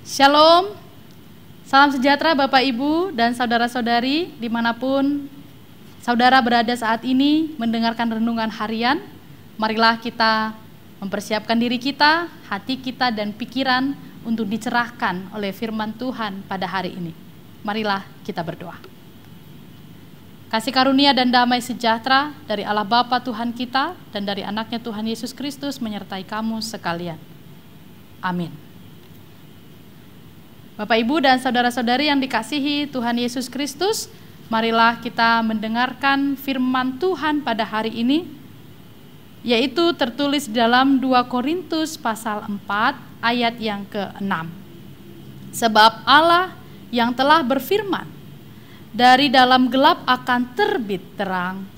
Shalom, salam sejahtera Bapak Ibu dan saudara-saudari dimanapun saudara berada saat ini mendengarkan renungan harian. Marilah kita mempersiapkan diri kita, hati kita dan pikiran untuk dicerahkan oleh firman Tuhan pada hari ini. Marilah kita berdoa. Kasih karunia dan damai sejahtera dari Allah Bapa Tuhan kita dan dari anaknya Tuhan Yesus Kristus menyertai kamu sekalian. Amin. Bapak Ibu dan saudara-saudari yang dikasihi Tuhan Yesus Kristus, marilah kita mendengarkan firman Tuhan pada hari ini, yaitu tertulis dalam 2 Korintus pasal 4 ayat yang ke-6. Sebab Allah yang telah berfirman, dari dalam gelap akan terbit terang.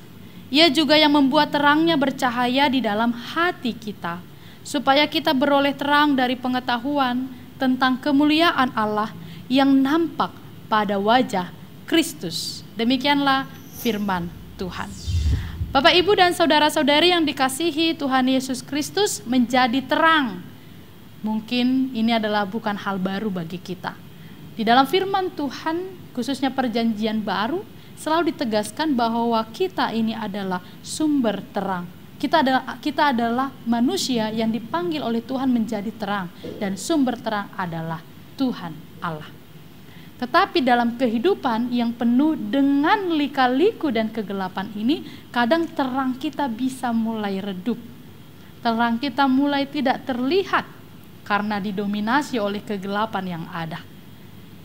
Ia juga yang membuat terangnya bercahaya di dalam hati kita, supaya kita beroleh terang dari pengetahuan tentang kemuliaan Allah yang nampak pada wajah Kristus. Demikianlah firman Tuhan. Bapak, Ibu, dan saudara-saudari yang dikasihi Tuhan Yesus Kristus, menjadi terang. Mungkin ini adalah bukan hal baru bagi kita. Di dalam firman Tuhan, khususnya perjanjian baru, selalu ditegaskan bahwa kita ini adalah sumber terang. Kita adalah manusia yang dipanggil oleh Tuhan menjadi terang, dan sumber terang adalah Tuhan Allah. Tetapi dalam kehidupan yang penuh dengan lika-liku dan kegelapan ini, kadang terang kita bisa mulai redup. Terang kita mulai tidak terlihat karena didominasi oleh kegelapan yang ada.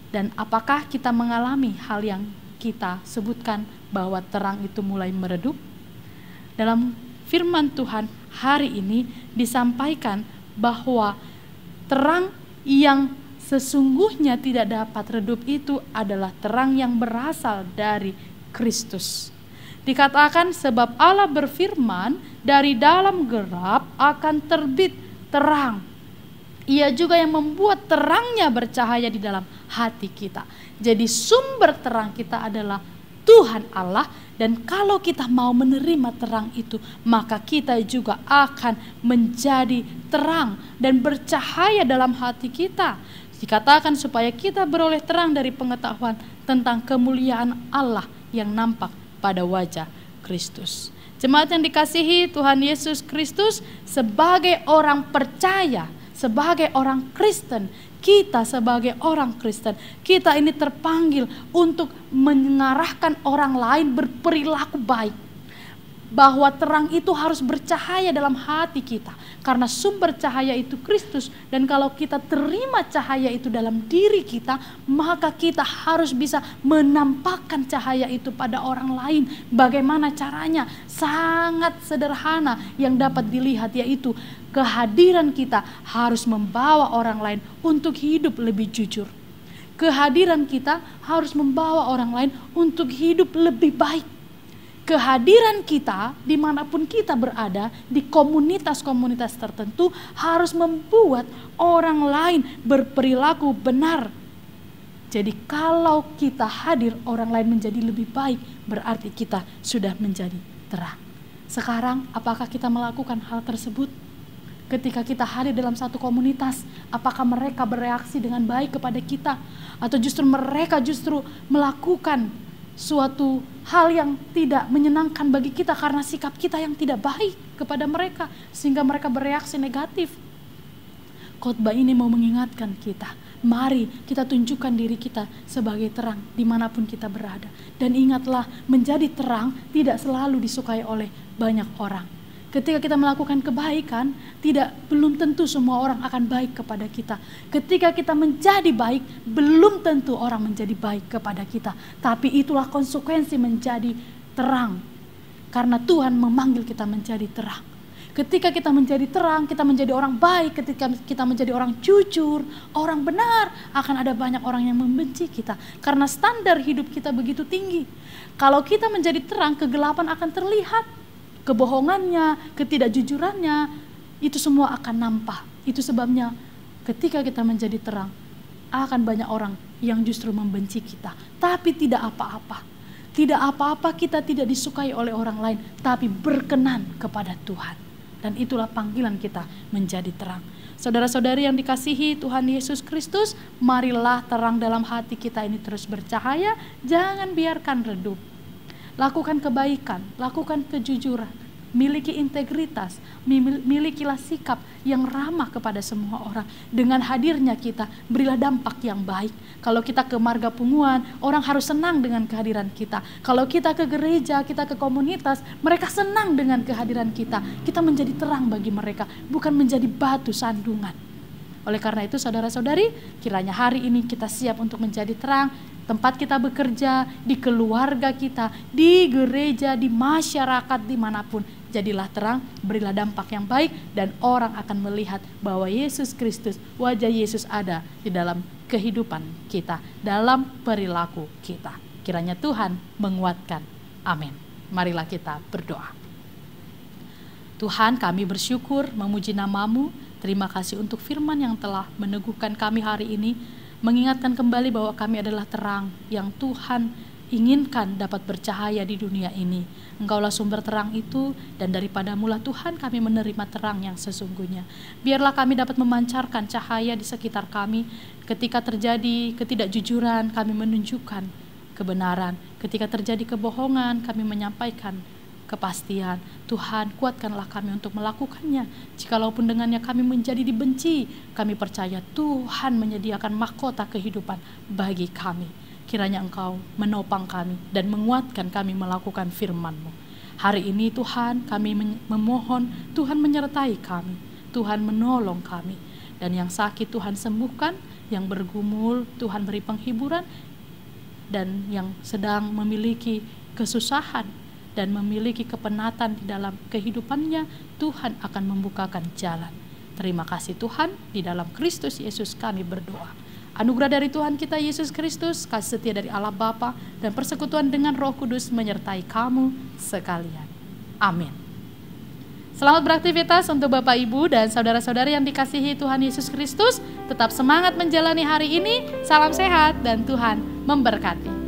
Dan apakah kita mengalami hal yang kita sebutkan bahwa terang itu mulai meredup? Dalam firman Tuhan hari ini disampaikan bahwa terang yang sesungguhnya tidak dapat redup itu adalah terang yang berasal dari Kristus. Dikatakan sebab Allah berfirman, dari dalam gelap akan terbit terang. Ia juga yang membuat terangnya bercahaya di dalam hati kita. Jadi sumber terang kita adalah Tuhan Allah, dan kalau kita mau menerima terang itu, maka kita juga akan menjadi terang dan bercahaya dalam hati kita. Dikatakan supaya kita beroleh terang dari pengetahuan tentang kemuliaan Allah yang nampak pada wajah Kristus. Jemaat yang dikasihi Tuhan Yesus Kristus, sebagai orang percaya, sebagai orang Kristen, kita sebagai orang Kristen, kita ini terpanggil untuk mengarahkan orang lain berperilaku baik. Bahwa terang itu harus bercahaya dalam hati kita, karena sumber cahaya itu Kristus. Dan kalau kita terima cahaya itu dalam diri kita, maka kita harus bisa menampakkan cahaya itu pada orang lain. Bagaimana caranya? Sangat sederhana yang dapat dilihat, yaitu kehadiran kita harus membawa orang lain untuk hidup lebih jujur. Kehadiran kita harus membawa orang lain untuk hidup lebih baik. Kehadiran kita dimanapun kita berada, di komunitas-komunitas tertentu, harus membuat orang lain berperilaku benar. Jadi kalau kita hadir, orang lain menjadi lebih baik, berarti kita sudah menjadi terang. Sekarang apakah kita melakukan hal tersebut? Ketika kita hadir dalam satu komunitas, apakah mereka bereaksi dengan baik kepada kita? Atau justru mereka melakukan suatu hal yang tidak menyenangkan bagi kita karena sikap kita yang tidak baik kepada mereka, sehingga mereka bereaksi negatif? Khotbah ini mau mengingatkan kita, mari kita tunjukkan diri kita sebagai terang dimanapun kita berada. Dan ingatlah, menjadi terang tidak selalu disukai oleh banyak orang. Ketika kita melakukan kebaikan, belum tentu semua orang akan baik kepada kita. Ketika kita menjadi baik, belum tentu orang menjadi baik kepada kita. Tapi itulah konsekuensi menjadi terang. Karena Tuhan memanggil kita menjadi terang. Ketika kita menjadi terang, kita menjadi orang baik. Ketika kita menjadi orang jujur, orang benar, akan ada banyak orang yang membenci kita. Karena standar hidup kita begitu tinggi. Kalau kita menjadi terang, kegelapan akan terlihat. Kebohongannya, ketidakjujurannya, itu semua akan nampak. Itu sebabnya ketika kita menjadi terang, akan banyak orang yang justru membenci kita. Tapi tidak apa-apa. Tidak apa-apa kita tidak disukai oleh orang lain, tapi berkenan kepada Tuhan. Dan itulah panggilan kita menjadi terang. Saudara-saudari yang dikasihi Tuhan Yesus Kristus, marilah terang dalam hati kita ini terus bercahaya, jangan biarkan redup. Lakukan kebaikan, lakukan kejujuran, miliki integritas, milikilah sikap yang ramah kepada semua orang. Dengan hadirnya kita, berilah dampak yang baik. Kalau kita ke Marga Punguan, orang harus senang dengan kehadiran kita. Kalau kita ke gereja, kita ke komunitas, mereka senang dengan kehadiran kita. Kita menjadi terang bagi mereka, bukan menjadi batu sandungan. Oleh karena itu saudara-saudari, kiranya hari ini kita siap untuk menjadi terang. Tempat kita bekerja, di keluarga kita, di gereja, di masyarakat, dimanapun. Jadilah terang, berilah dampak yang baik, dan orang akan melihat bahwa Yesus Kristus, wajah Yesus ada di dalam kehidupan kita, dalam perilaku kita. Kiranya Tuhan menguatkan. Amin. Marilah kita berdoa. Tuhan, kami bersyukur memuji nama-Mu. Terima kasih untuk firman yang telah meneguhkan kami hari ini, mengingatkan kembali bahwa kami adalah terang yang Tuhan inginkan dapat bercahaya di dunia ini. Engkaulah sumber terang itu, dan daripada-Mu lah Tuhan kami menerima terang yang sesungguhnya. Biarlah kami dapat memancarkan cahaya di sekitar kami. Ketika terjadi ketidakjujuran, kami menunjukkan kebenaran. Ketika terjadi kebohongan, kami menyampaikan kepastian. Tuhan, kuatkanlah kami untuk melakukannya. Jikalaupun dengannya kami menjadi dibenci, kami percaya Tuhan menyediakan mahkota kehidupan bagi kami. Kiranya Engkau menopang kami dan menguatkan kami melakukan firman-Mu. Hari ini Tuhan, kami memohon Tuhan menyertai kami, Tuhan menolong kami. Dan yang sakit Tuhan sembuhkan, yang bergumul Tuhan beri penghiburan, dan yang sedang memiliki kesusahan dan memiliki kepenatan di dalam kehidupannya, Tuhan akan membukakan jalan. Terima kasih Tuhan, di dalam Kristus Yesus kami berdoa. Anugerah dari Tuhan kita Yesus Kristus, kasih setia dari Allah Bapa, dan persekutuan dengan Roh Kudus menyertai kamu sekalian. Amin. Selamat beraktivitas untuk Bapak, Ibu, dan saudara-saudari yang dikasihi Tuhan Yesus Kristus. Tetap semangat menjalani hari ini. Salam sehat dan Tuhan memberkati.